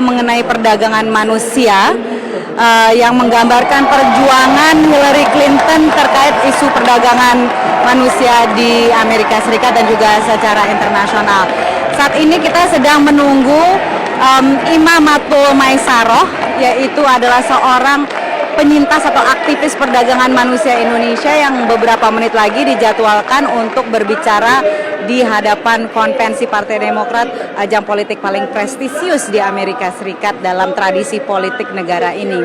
mengenai perdagangan manusia yang menggambarkan perjuangan Hillary Clinton terkait isu perdagangan manusia di Amerika Serikat dan juga secara internasional. Saat ini kita sedang menunggu Imamatul Maisaroh, yaitu adalah seorang penyintas atau aktivis perdagangan manusia Indonesia yang beberapa menit lagi dijadwalkan untuk berbicara di hadapan konvensi Partai Demokrat, ajang politik paling prestisius di Amerika Serikat dalam tradisi politik negara ini.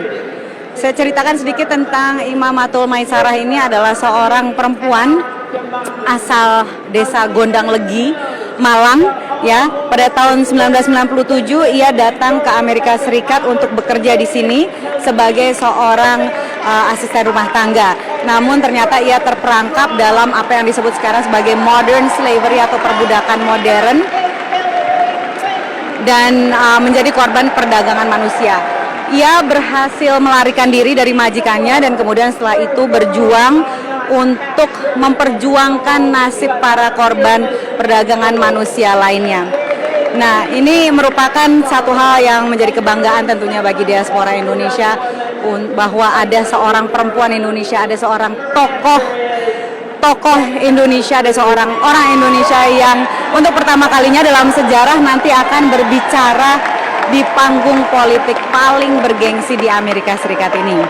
Saya ceritakan sedikit tentang Imamatul Maisaroh. Ini adalah seorang perempuan asal desa Gondang Legi, Malang. Ya, pada tahun 1997 ia datang ke Amerika Serikat untuk bekerja di sini sebagai seorang asisten rumah tangga. Namun ternyata ia terperangkap dalam apa yang disebut sekarang sebagai modern slavery atau perbudakan modern dan menjadi korban perdagangan manusia. Ia berhasil melarikan diri dari majikannya dan kemudian setelah itu berjuang untuk memperjuangkan nasib para korban perdagangan manusia lainnya. Nah, ini merupakan satu hal yang menjadi kebanggaan tentunya bagi diaspora Indonesia, bahwa ada seorang perempuan Indonesia, ada seorang tokoh Indonesia, ada seorang orang Indonesia yang untuk pertama kalinya dalam sejarah nanti akan berbicara di panggung politik paling bergengsi di Amerika Serikat ini.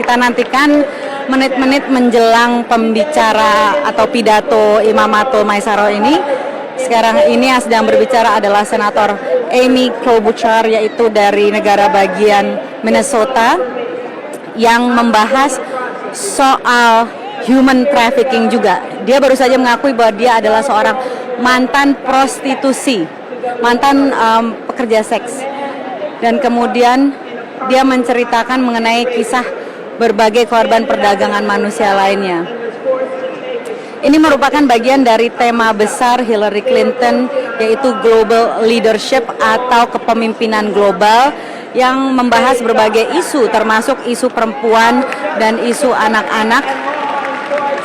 Kita nantikan menit-menit menjelang pembicara atau pidato Imamatul Maisaroh ini. Sekarang ini yang sedang berbicara adalah Senator Amy Klobuchar, yaitu dari negara bagian Minnesota, yang membahas soal human trafficking juga. Dia baru saja mengakui bahwa dia adalah seorang mantan prostitusi, mantan pekerja seks. Dan kemudian dia menceritakan mengenai kisah berbagai korban perdagangan manusia lainnya. Ini merupakan bagian dari tema besar Hillary Clinton, yaitu Global Leadership atau kepemimpinan global, yang membahas berbagai isu termasuk isu perempuan dan isu anak-anak.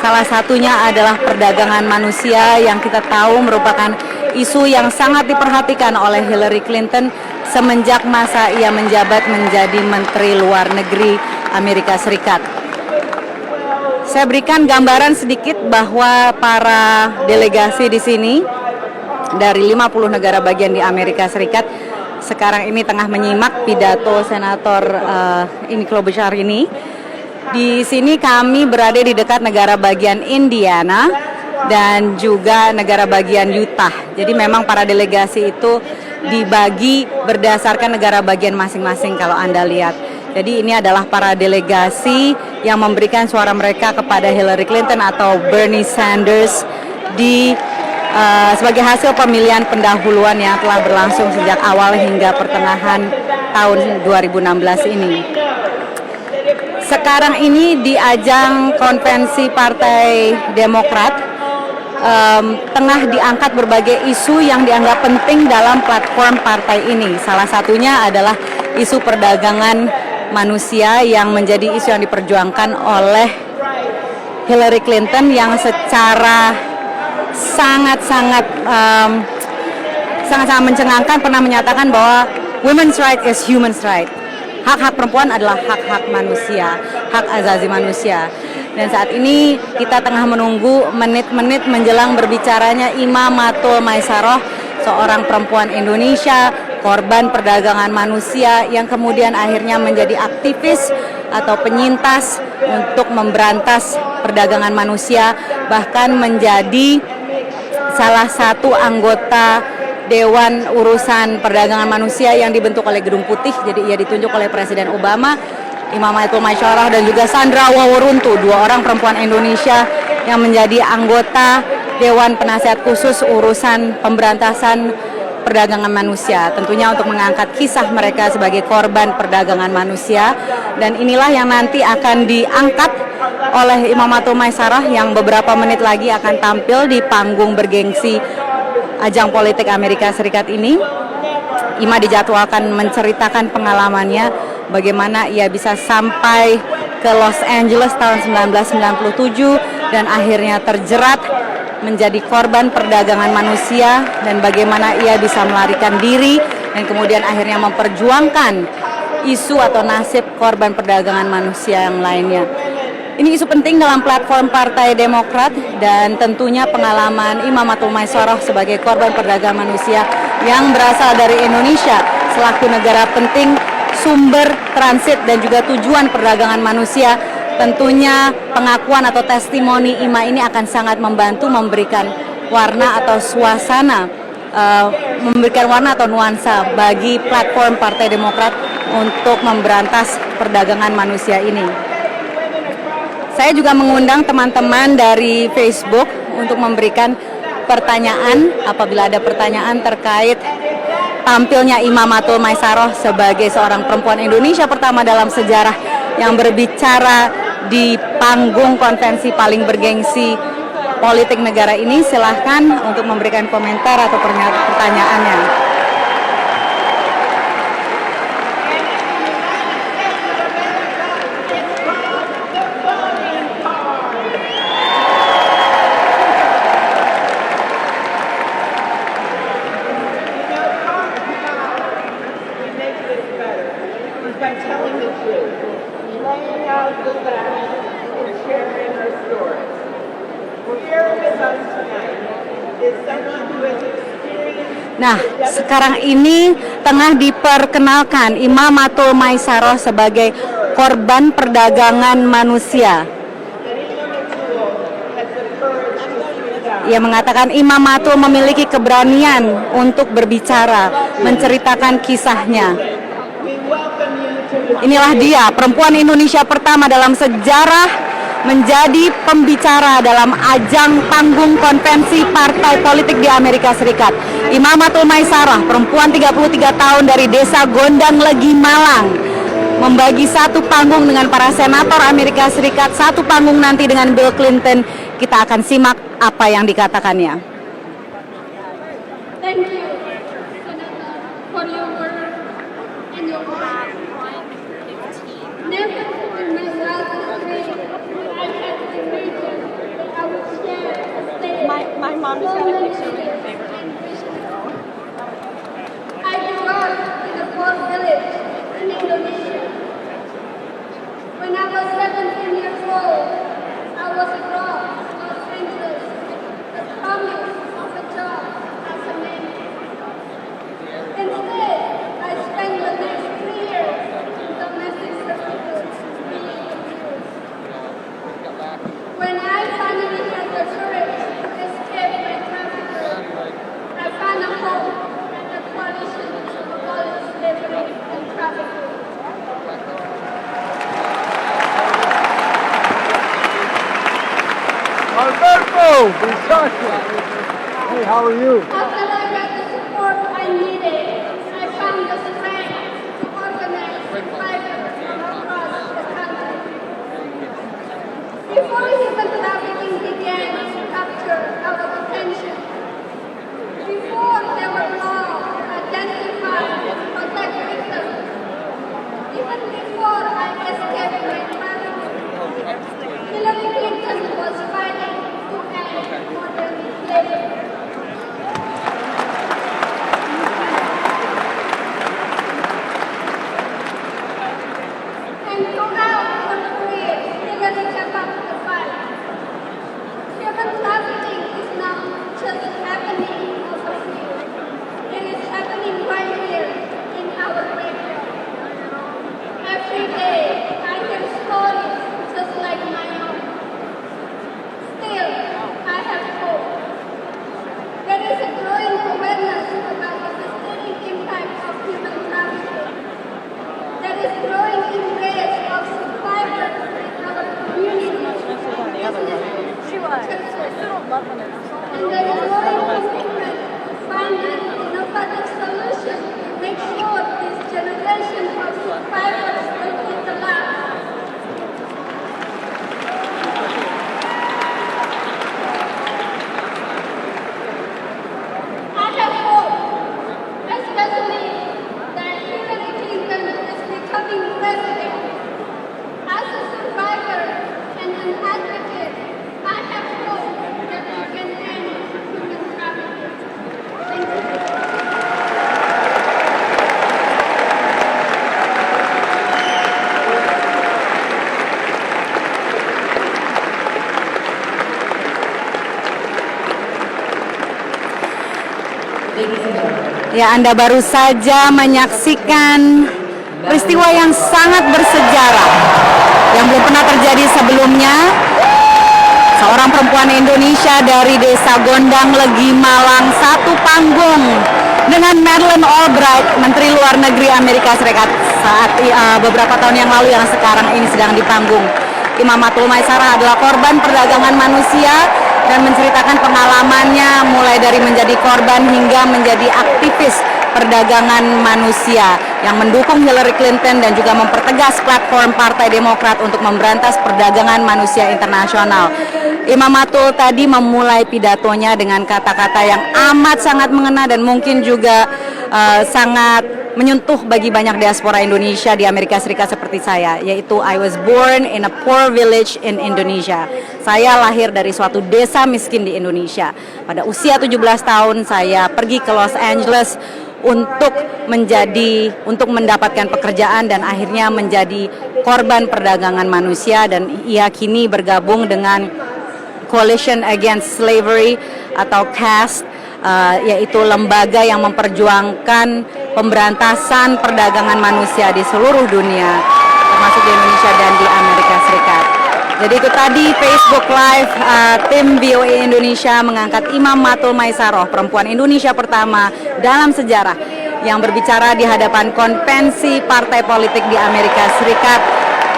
Salah satunya adalah perdagangan manusia yang kita tahu merupakan isu yang sangat diperhatikan oleh Hillary Clinton semenjak masa ia menjabat menjadi Menteri Luar Negeri Amerika Serikat. Saya berikan gambaran sedikit bahwa para delegasi di sini dari 50 negara bagian di Amerika Serikat sekarang ini tengah menyimak pidato Senator Amy Klobuchar ini. Di sini kami berada di dekat negara bagian Indiana dan juga negara bagian Utah. Jadi memang para delegasi itu dibagi berdasarkan negara bagian masing-masing kalau Anda lihat. Jadi ini adalah para delegasi yang memberikan suara mereka kepada Hillary Clinton atau Bernie Sanders di sebagai hasil pemilihan pendahuluan yang telah berlangsung sejak awal hingga pertengahan tahun 2016 ini. Sekarang ini di ajang konvensi Partai Demokrat tengah diangkat berbagai isu yang dianggap penting dalam platform partai ini. Salah satunya adalah isu perdagangan manusia yang menjadi isu yang diperjuangkan oleh Hillary Clinton yang secara sangat-sangat mencengangkan pernah menyatakan bahwa women's right is human's right. Hak-hak perempuan adalah hak-hak manusia, hak asasi manusia. Dan saat ini kita tengah menunggu menit-menit menjelang berbicaranya Imamatul Maisaroh, seorang perempuan Indonesia, korban perdagangan manusia yang kemudian akhirnya menjadi aktivis atau penyintas untuk memberantas perdagangan manusia, bahkan menjadi salah satu anggota Dewan Urusan Perdagangan Manusia yang dibentuk oleh Gedung Putih. Jadi ia ditunjuk oleh Presiden Obama. Imamatul Maisaroh dan juga Sandra Waworuntu, dua orang perempuan Indonesia yang menjadi anggota Dewan Penasihat Khusus Urusan Pemberantasan Perdagangan Manusia, tentunya untuk mengangkat kisah mereka sebagai korban perdagangan manusia. Dan inilah yang nanti akan diangkat oleh Imamatul Maisaroh yang beberapa menit lagi akan tampil di panggung bergengsi ajang politik Amerika Serikat ini. Ima dijadwalkan menceritakan pengalamannya, bagaimana ia bisa sampai ke Los Angeles tahun 1997 dan akhirnya terjerat menjadi korban perdagangan manusia, dan bagaimana ia bisa melarikan diri dan kemudian akhirnya memperjuangkan isu atau nasib korban perdagangan manusia yang lainnya. Ini isu penting dalam platform Partai Demokrat dan tentunya pengalaman Imam Matul Maisarah sebagai korban perdagangan manusia yang berasal dari Indonesia selaku negara penting sumber transit dan juga tujuan perdagangan manusia. Tentunya pengakuan atau testimoni Ima ini akan sangat membantu memberikan warna atau suasana, memberikan warna atau nuansa bagi platform Partai Demokrat untuk memberantas perdagangan manusia ini. Saya juga mengundang teman-teman dari Facebook untuk memberikan pertanyaan apabila ada pertanyaan terkait tampilnya Imam Matul Maisarah sebagai seorang perempuan Indonesia pertama dalam sejarah yang berbicara di panggung konvensi paling bergengsi politik negara ini. Silahkan untuk memberikan komentar atau pertanyaannya. By telling the truth, laying out the facts, and sharing our stories. Here with us tonight is someone who has experienced. Nah, sekarang ini tengah diperkenalkan Imam Matul Maisarah sebagai korban perdagangan manusia. Ia mengatakan Imam Matul memiliki keberanian untuk berbicara, menceritakan kisahnya. Inilah dia, perempuan Indonesia pertama dalam sejarah menjadi pembicara dalam ajang panggung konvensi partai politik di Amerika Serikat. Imam Matul Maisarah, perempuan 33 tahun dari desa Gondang Legi, Malang, membagi satu panggung dengan para senator Amerika Serikat, satu panggung nanti dengan Bill Clinton. Kita akan simak apa yang dikatakannya. Thank you, Senator, for your work and your heart. Never in my wildest dreams would I have imagined that I would share a stage. My mom just got a picture with your favorite one. I grew up in a poor village in Indonesia. When I was 17 years old, I was brought to Los Angeles with the promise of a job as a nanny. Instead, I spent the next 3 years in domestic services being abused. When I finally had the courage to escape my trafficker, I found a home at the Coalition to Abolish Slavery and Trafficking. Alberto, Bisaccia. Hey, how are you? After I got the support I needed, I found the strength to organize survivors from across the country. Before human trafficking began to capture our attention, before there were laws to identify and protect victims, even before I escaped my trafficking, Hillary Clinton was fighting to end modern slavery. Ya, Anda baru saja menyaksikan peristiwa yang sangat bersejarah yang belum pernah terjadi sebelumnya. Seorang perempuan Indonesia dari Desa Gondang, Legi, Malang, satu panggung dengan Madeleine Albright, Menteri Luar Negeri Amerika Serikat saat beberapa tahun yang lalu yang sekarang ini sedang di panggung. Imamatul Maisarah adalah korban perdagangan manusia dan menceritakan pengalamannya mulai dari menjadi korban hingga menjadi aktivis perdagangan manusia yang mendukung Hillary Clinton dan juga mempertegas platform Partai Demokrat untuk memberantas perdagangan manusia internasional. Imamatul tadi memulai pidatonya dengan kata-kata yang amat sangat mengena dan mungkin juga sangat menyentuh bagi banyak diaspora Indonesia di Amerika Serikat seperti saya, yaitu I was born in a poor village in Indonesia. Saya lahir dari suatu desa miskin di Indonesia. Pada usia 17 tahun saya pergi ke Los Angeles untuk mendapatkan pekerjaan dan akhirnya menjadi korban perdagangan manusia, dan ia kini bergabung dengan Coalition Against Slavery atau CAST, yaitu lembaga yang memperjuangkan pemberantasan perdagangan manusia di seluruh dunia, termasuk di Indonesia dan di Amerika Serikat. Jadi itu tadi Facebook Live tim VOA Indonesia mengangkat Imamatul Maisarah, perempuan Indonesia pertama dalam sejarah yang berbicara di hadapan konvensi partai politik di Amerika Serikat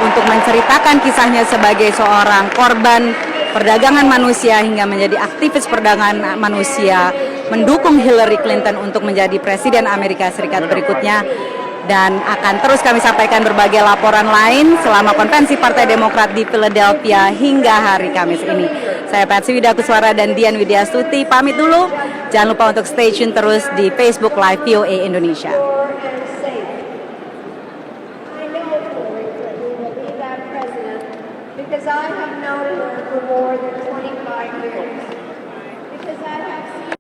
untuk menceritakan kisahnya sebagai seorang korban perdagangan manusia hingga menjadi aktivis perdagangan manusia, mendukung Hillary Clinton untuk menjadi presiden Amerika Serikat berikutnya. Dan akan terus kami sampaikan berbagai laporan lain selama konvensi Partai Demokrat di Philadelphia hingga hari Kamis ini. Saya Patsy Widakuswara dan Dian Widyastuti pamit dulu. Jangan lupa untuk stay tune terus di Facebook Live VOA Indonesia. Because I have known her for more than 25 years. Because I have seen